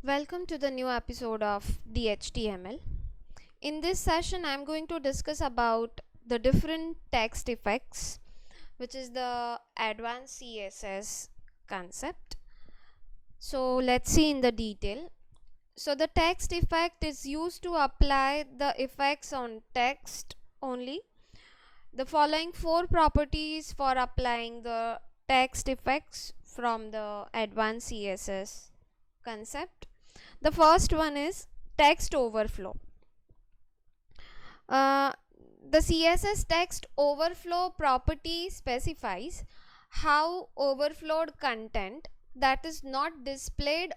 Welcome to the new episode of DHTML. In this session, I am going to discuss about the different text effects, which is the advanced CSS concept. So let's see in the detail. So the text effect is used to apply the effects on text only. The following four properties for applying the text effects from the advanced CSS concept. The first one is text overflow. Uh, the CSS text overflow property specifies how overflowed content that is not displayed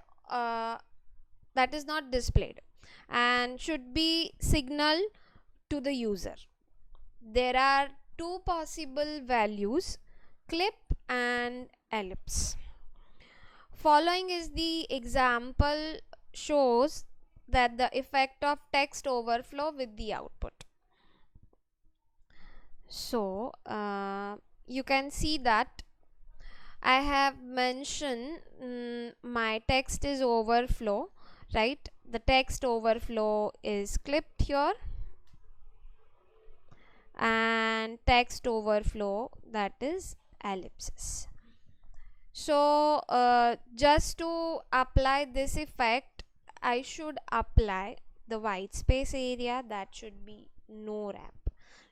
and should be signaled to the user. There are two possible values, clip and ellipse. Following is the example shows that the effect of text overflow with the output. So you can see that I have mentioned my text is overflow, right? The text overflow is clipped here, and text overflow, that is ellipses. So just to apply this effect, I should apply the white space area, that should be no wrap,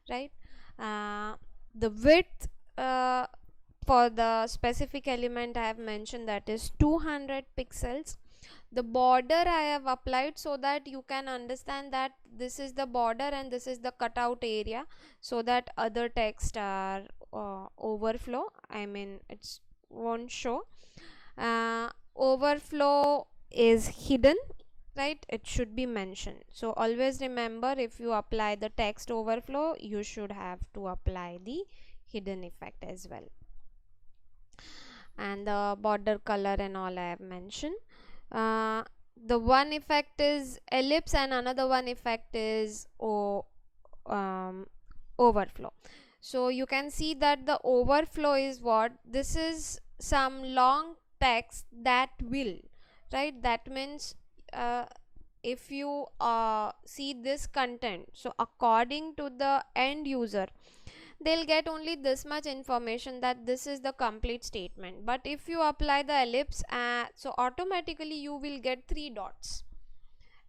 right? The width for the specific element I have mentioned, that is 200 pixels. The border I have applied so that you can understand that this is the border and this is the cutout area, so that other text are overflow, I mean it's won't show. Overflow is hidden, right? It should be mentioned. So always remember, if you apply the text overflow, you should have to apply the hidden effect as well. And the border color and all I have mentioned. The one effect is ellipse and another one effect is overflow. So you can see that the overflow is what? This is some long text that will, right? That means if you see this content, so according to the end user, they'll get only this much information, that this is the complete statement. But if you apply the ellipse, so automatically you will get 3 dots,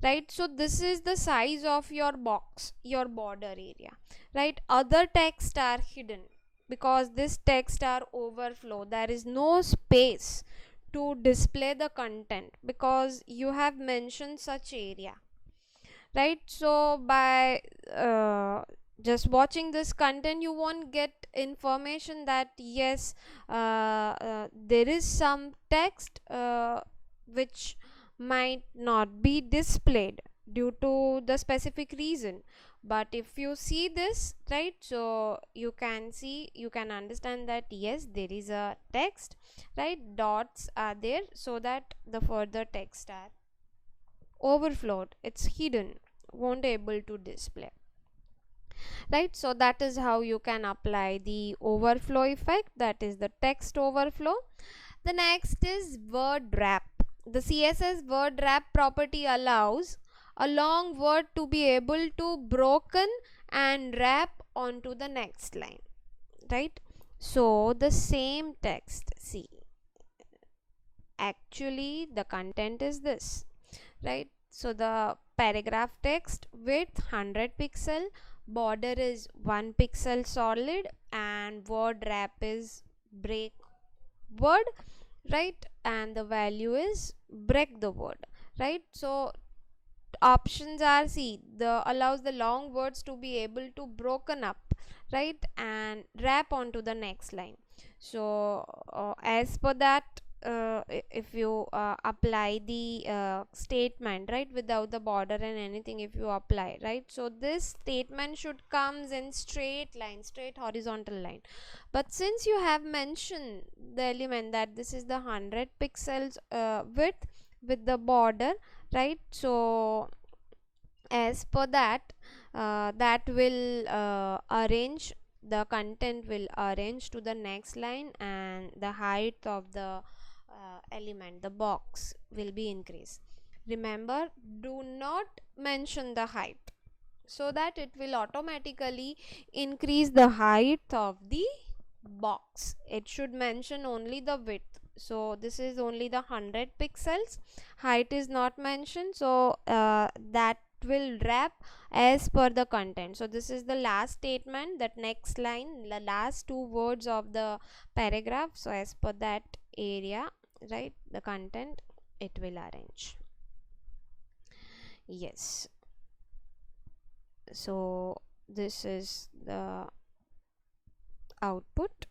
right? So this is the size of your box, your border area, right? Other text are hidden because this text are overflow. There is no space to display the content because you have mentioned such area, right? So by just watching this content, you won't get information that yes, there is some text which might not be displayed due to the specific reason. But if you see this, right, so you can see, you can understand that yes, there is a text, right? Dots are there so that the further text are overflowed, it's hidden, won't able to display, right? So that is how you can apply the overflow effect, that is the text overflow. The next is word wrap. The CSS word wrap property allows a long word to be able to broken and wrap onto the next line, right? So the same text, see, actually the content is this, right? So the paragraph text width 100 pixel, border is 1 pixel solid, and word wrap is break word, right? And the value is break the word, right? So options are, see, the allows the long words to be able to broken up, right, and wrap onto the next line. So as per that, if you apply the statement, right, without the border and anything, if you apply, right, so this statement should comes in straight line, straight horizontal line. But since you have mentioned the element that this is the 100 pixels width with the border, right, so as per that, that will arrange, the content will arrange to the next line, and the height of the element, the box, will be increased, remember, do not mention the height, so that it will automatically increase the height of the box. It should mention only the width. So this is only the 100 pixels, height is not mentioned, so that will wrap as per the content. So this is the last statement, that next line, the last two words of the paragraph. So as per that area, right, the content it will arrange. Yes, so this is the output.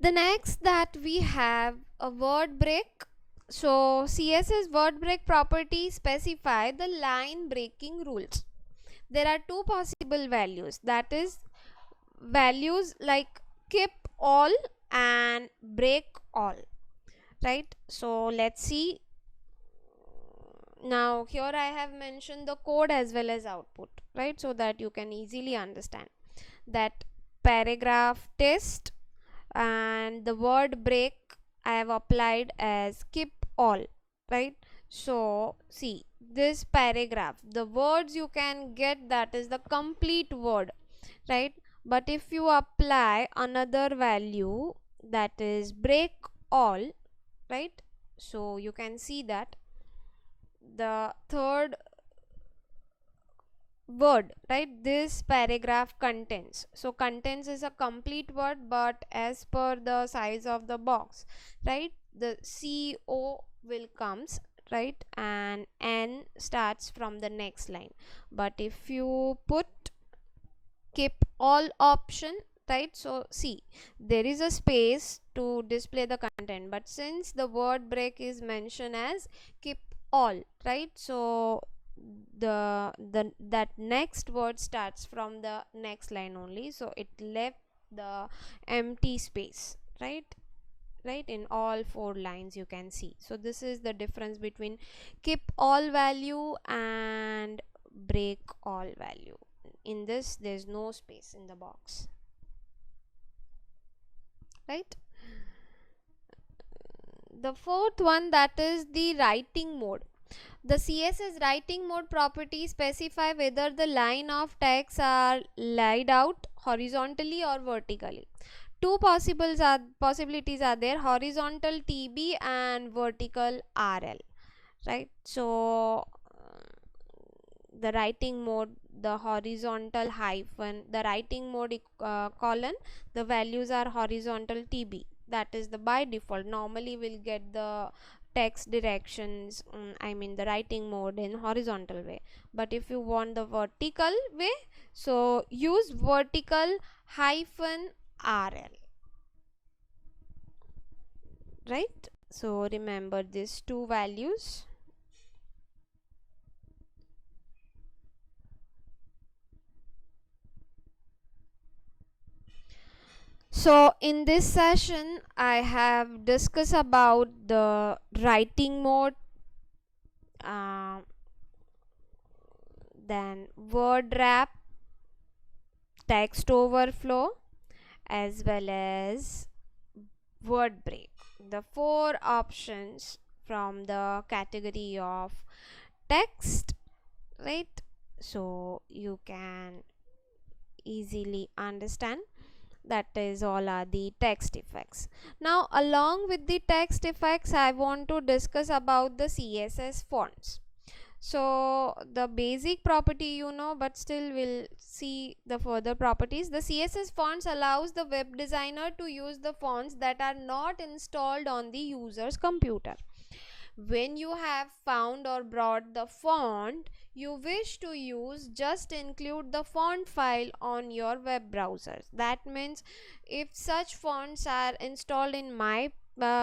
The next that we have a word break. So CSS word break property specify the line breaking rules. There are two possible values, that is values like keep all and break all, right? So let's see. Now here I have mentioned the code as well as output, right, so that you can easily understand that paragraph test and the word break I have applied as keep all, right? So see this paragraph, the words you can get, that is the complete word, right? But if you apply another value, that is break all, right, so you can see that the third word, right, this paragraph contains. So contains is a complete word, but as per the size of the box, right, the CO will comes, right, and N starts from the next line. But if you put keep all option, right, so see there is a space to display the content, but since the word break is mentioned as keep all, right, so the that next word starts from the next line only, so it left the empty space, right, in all four lines you can see. So this is the difference between keep all value and break all value. In this there's no space in the box, right? The fourth one, that is the writing mode. The CSS writing mode property specify whether the line of text are laid out horizontally or vertically. Two possibilities are there, horizontal TB and vertical RL, right? So the writing mode, the horizontal hyphen, the writing mode colon, the values are horizontal TB, that is the by default. Normally we'll get the text directions, I mean the writing mode in horizontal way. But if you want the vertical way, so use vertical hyphen RL, right? So remember these two values. So in this session I have discussed about the writing mode, uh, then word wrap, text overflow, as well as word break, the four options from the category of text, right? So you can easily understand, that is all are the text effects. Now along with the text effects I want to discuss about the CSS fonts. So the basic property you know, but still we'll see the further properties. The CSS fonts allows the web designer to use the fonts that are not installed on the user's computer. When you have found or brought the font you wish to use, just include the font file on your web browsers. That means if such fonts are installed in my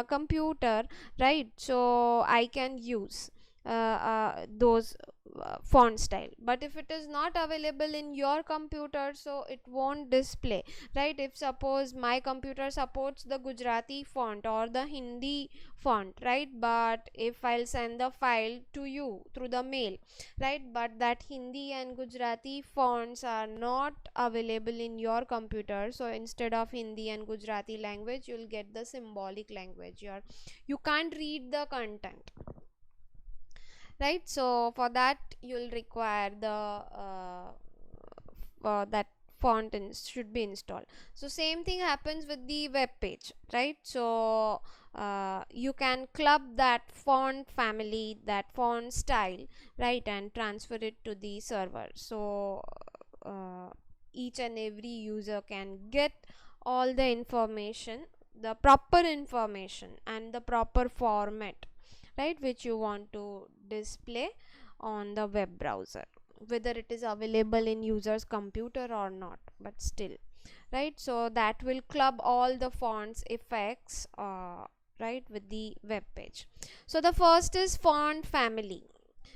computer, right, so I can use, those font style. But if it is not available in your computer, so it won't display, right? If suppose my computer supports the Gujarati font or the Hindi font, right, but if I'll send the file to you through the mail, right, but that Hindi and Gujarati fonts are not available in your computer, so instead of Hindi and Gujarati language, you'll get the symbolic language. You can't read the content, right? So for that you'll require the that font should be installed. So same thing happens with the web page, right? So you can club that font family, that font style, right, and transfer it to the server. So each and every user can get all the information, the proper information and the proper format, right, which you want to display on the web browser, whether it is available in user's computer or not, but still, right? So that will club all the fonts effects, right, with the web page. So the first is font family.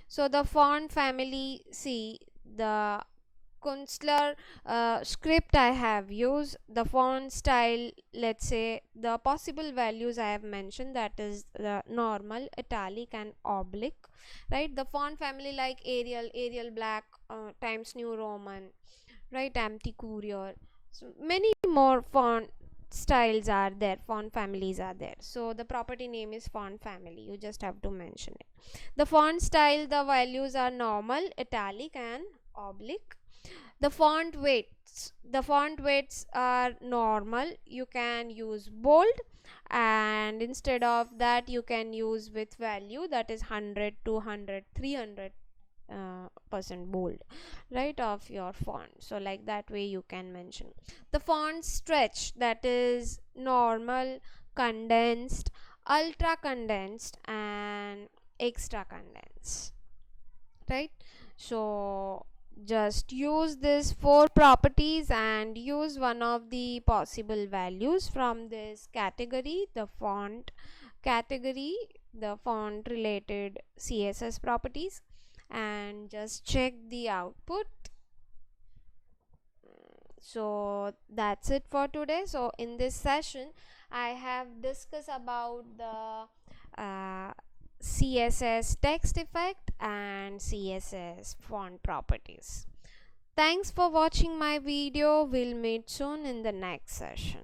So the font family, see the Kunstler script I have used, the font style, let's say the possible values I have mentioned, that is the normal, italic and oblique, right? The font family like Arial Black, Times New Roman, right, Empty Courier. So many more font styles are there, font families are there. So the property name is font family, you just have to mention it. The font style, the values are normal, italic and oblique. The font weights are normal, you can use bold, and instead of that you can use with value, that is 100, 200, 300 percent bold, right, of your font. So like that way you can mention. The font stretch, that is normal, condensed, ultra condensed and extra condensed, right? So just use this 4 properties and use one of the possible values from this category, the font category, the font related CSS properties, and just check the output. So that's it for today. So in this session I have discussed about the CSS text effect and CSS font properties. Thanks for watching my video. We'll meet soon in the next session.